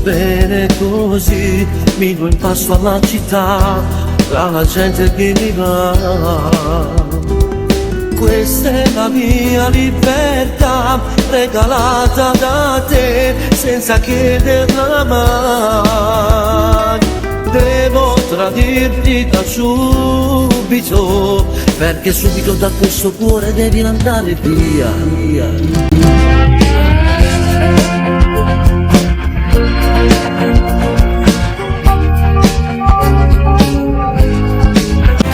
bene così, vivo in passo alla città, tra la gente che mi va. Questa è la mia libertà, regalata da te, senza chiederla mai. Devo tradirti da subito, perché subito da questo cuore devi andare via, via.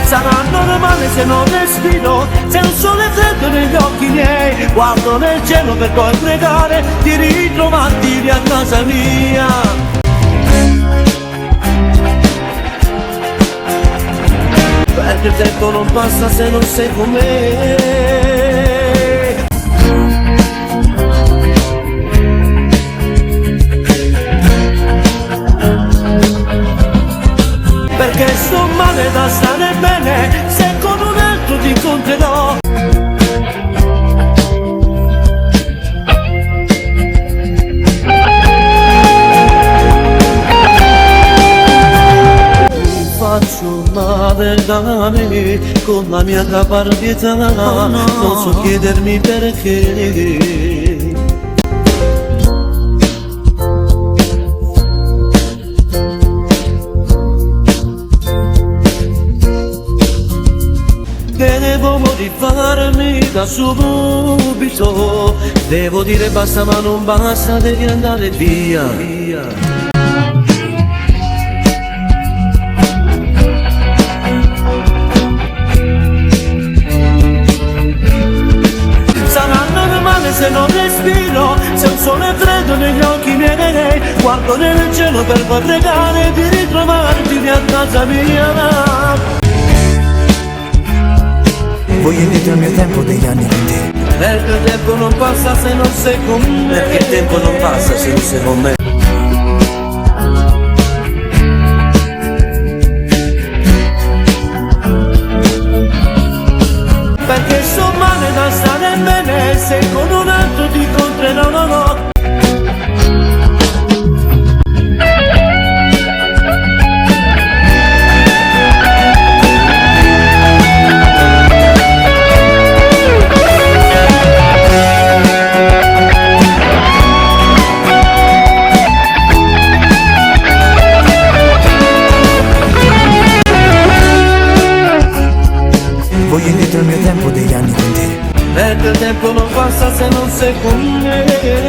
Sarà normale se non respiro, c'è un sole freddo negli occhi miei, guardo nel cielo per poi pregare di ritrovarti a casa mia. Perché il tempo non passa se non sei con me. Perché sto male da stare bene, se con un altro ti incontrerò. Mi faccio male da me, con la mia caparbietà, oh no. Non so chiedermi perché. Devo rifarmi da subito, devo dire basta ma non basta, devi andare via, via. Sarà normale se non respiro, c'è un sole freddo negli occhi miei, guardo nel cielo per poi pregare di ritrovarti a casa mia. Voglio indietro il mio tempo degli anni con te. Perché il tempo non passa se non sei con me. Perché il tempo non passa se non sei con me. Perché sto male da stare bene, se con un altro ti incontrerò, no, no. Voglio indietro il mio tempo degli anni con te. Perché il tempo non passa se non sei con me.